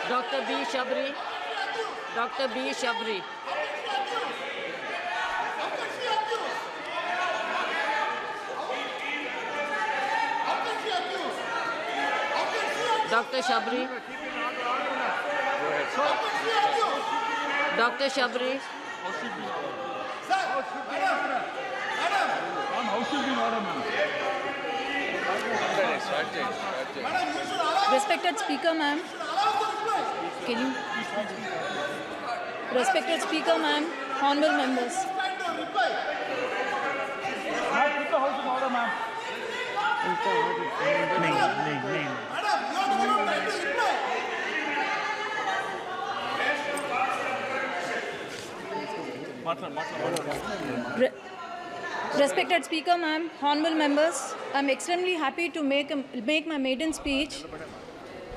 Dr. B. Shabri. Dr. B. Shabri. Dr. Shabri. Dr. Shabri. Respected Speaker, ma'am. Can you? Respected Speaker, ma'am. Honorable members. Respected Speaker, ma'am, honorable members, I'm extremely happy to make my maiden speech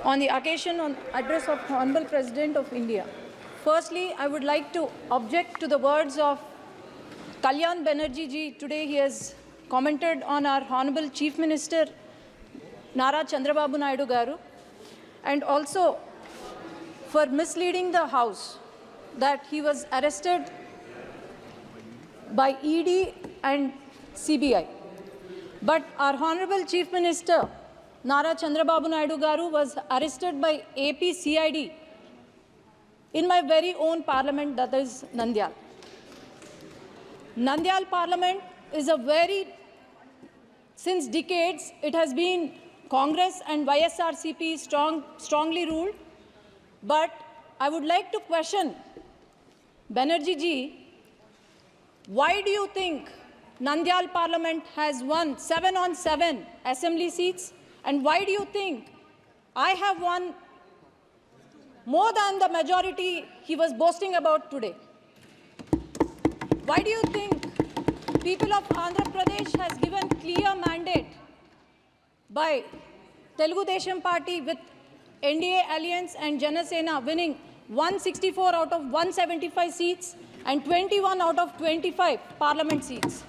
on the occasion on address of Honorable President of India. Firstly, I would like to object to the words of Kalyan Banerjee ji. Today he has commented on our Honorable Chief Minister Nara Chandrababu Naidu Garu, and also for misleading the House that he was arrested by ED and CBI. But our Honorable Chief Minister Nara Chandrababu Naidu Garu was arrested by AP CID in my very own parliament, that is Nandyal. Nandyal parliament is since decades, it has been Congress and YSRCP strongly ruled. But I would like to question Banerjee ji, why do you think Nandyal Parliament has won 7 on 7 assembly seats? And why do you think I have won more than the majority he was boasting about today? Why do you think people of Andhra Pradesh has given clear mandate by Telugu Desam Party with NDA Alliance and Janasena winning 164 out of 175 seats and 21 out of 25 parliament seats?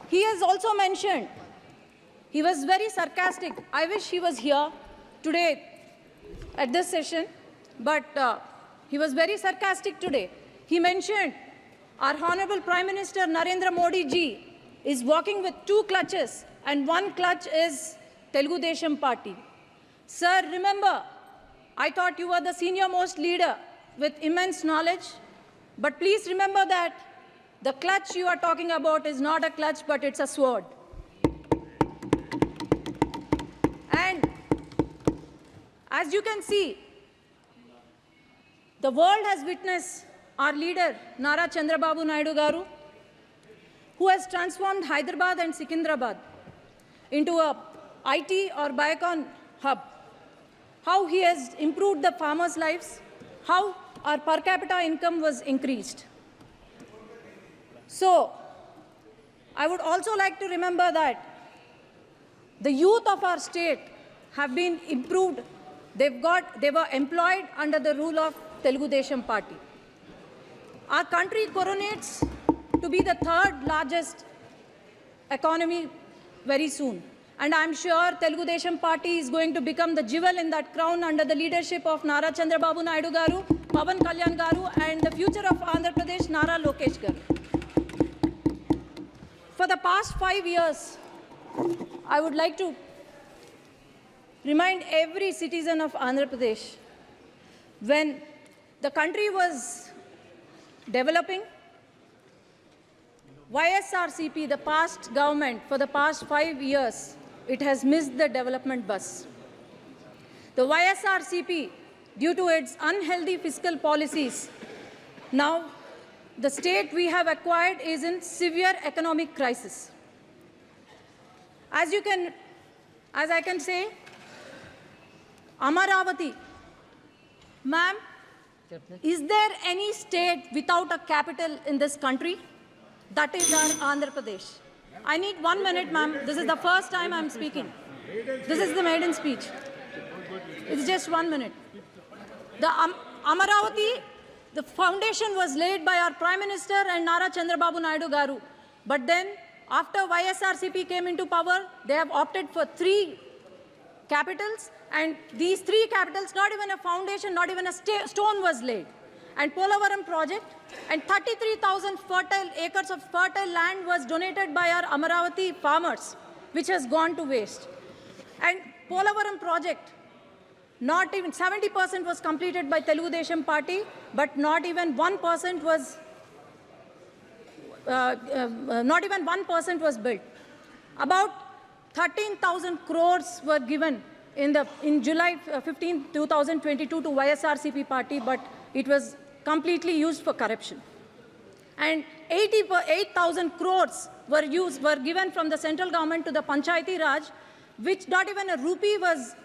He has also mentioned, he was very sarcastic. I wish he was here today at this session, but he was very sarcastic today. He mentioned our Honorable Prime Minister Narendra Modi ji is walking with 2 clutches, and 1 clutch is Telugu Desam Party. Sir, remember, I thought you were the senior most leader with immense knowledge, but please remember that the clutch you are talking about is not a clutch, but it's a sword. And as you can see, the world has witnessed our leader, Nara Chandrababu Naidu Garu, who has transformed Hyderabad and Secunderabad into a IT or Biocon hub. How he has improved the farmers' lives, how our per capita income was increased. So, I would also like to remember that the youth of our state have been improved. They were employed under the rule of Telugu Desam Party. Our country coronates to be the 3rd largest economy very soon. And I'm sure Telugu Desam Party is going to become the jewel in that crown under the leadership of Nara Chandrababu Naidu Garu, Pawan Kalyan Garu, and the future of Andhra Pradesh, Nara Lokesh Garu. For the past 5 years, I would like to remind every citizen of Andhra Pradesh, when the country was developing, YSRCP, the past government, for the past 5 years, it has missed the development bus. The YSRCP, due to its unhealthy fiscal policies, now the state we have acquired is in severe economic crisis. As I can say, Amaravati, ma'am, is there any state without a capital in this country? That is our Andhra Pradesh. I need 1 minute, ma'am. This is the first time I'm speaking. This is the maiden speech. It's just 1 minute. The Amaravati, the foundation was laid by our Prime Minister and Nara Chandrababu Naidu Garu. But then, after YSRCP came into power, they have opted for 3 capitals, and these 3 capitals, not even a foundation, not even a stone was laid. And Polavaram project, and 33,000 acres of fertile land was donated by our Amaravati farmers, which has gone to waste. And Polavaram project, not even 70% was completed by Telugu Desam Party, but not even 1% was built. About 13,000 crores were given in July 15, 2022 to YSRCP party, but it was completely used for corruption. And 8,000 crores were given from the central government to the Panchayati Raj, which not even a rupee was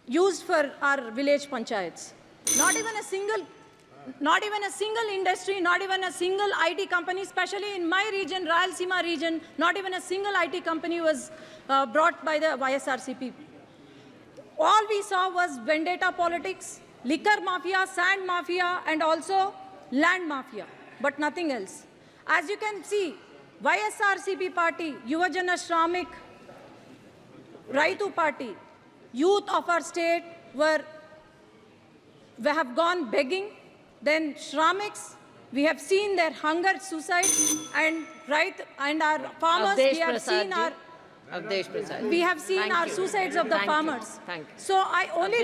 used for our village panchayats. Not even a single industry, not even a single IT company, especially in my region, Rayalaseema region, not even a single IT company was brought by the YSRCP. All we saw was vendetta politics, liquor mafia, sand mafia, and also land mafia, but nothing else. As you can see, YSRCP party, Yuvajana Shramik, Raitu party, youth of our state we have gone begging. Then Shramiks, we have seen their hunger, suicide, and our farmers, we have seen our suicides of the farmers. Thank you. So my only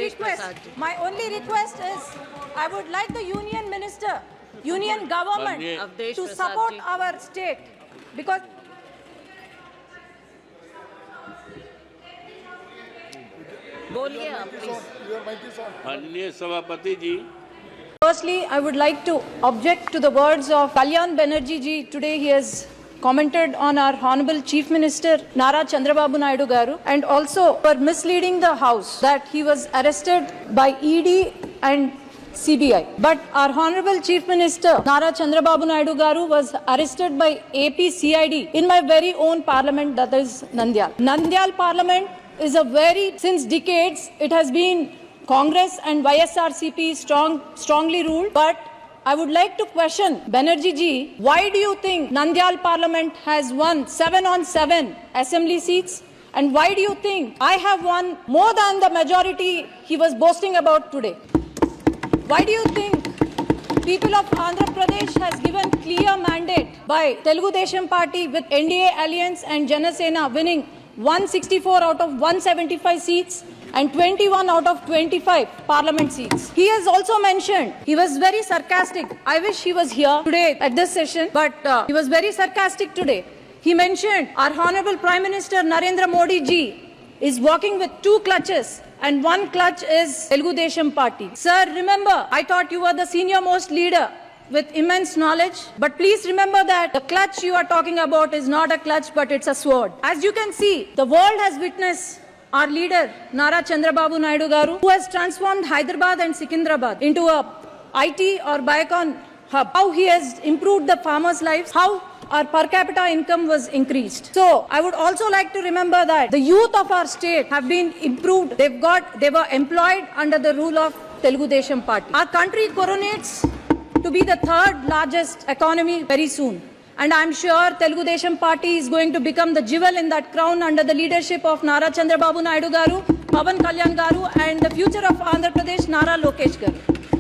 request is, I would like the union minister, union government to support our state, because बोलिए आप please. माननीय सभापति जी, firstly, I would like to object to the words of Kalyan Banerjee ji. Today he has commented on our Honorable Chief Minister Nara Chandrababu Naidu Garu, and also for misleading the House that he was arrested by ED and CBI. But our Honorable Chief Minister Nara Chandrababu Naidu Garu was arrested by AP CID in my very own parliament, that is Nandyal. Nandyal parliament is since decades, it has been Congress and YSRCP strongly ruled, but I would like to question Banerjee ji, why do you think Nandyal Parliament has won 7 on 7 assembly seats? And why do you think I have won more than the majority he was boasting about today? Why do you think people of Andhra Pradesh has given clear mandate by Telugu Desam Party with NDA Alliance and Janasena winning 164 out of 175 seats and 21 out of 25 parliament seats? He has also mentioned, he was very sarcastic. I wish he was here today at this session, but he was very sarcastic today. He mentioned our Honorable Prime Minister Narendra Modi ji is walking with 2 clutches, and 1 clutch is Telugu Desam Party. Sir, remember, I thought you were the senior most leader with immense knowledge, but please remember that the clutch you are talking about is not a clutch, but it's a sword. As you can see, the world has witnessed our leader Nara Chandrababu Naidu Garu, who has transformed Hyderabad and Secunderabad into a IT or Biocon hub. How he has improved the farmers' lives, how our per capita income was increased. So I would also like to remember that the youth of our state have been improved. They were employed under the rule of Telugu Desam Party. Our country coronates to be the 3rd largest economy very soon. And I'm sure Telugu Desam Party is going to become the jewel in that crown under the leadership of Nara Chandrababu Naidu Garu, Pawan Kalyan Garu, and the future of Andhra Pradesh, Nara Lokesh Garu.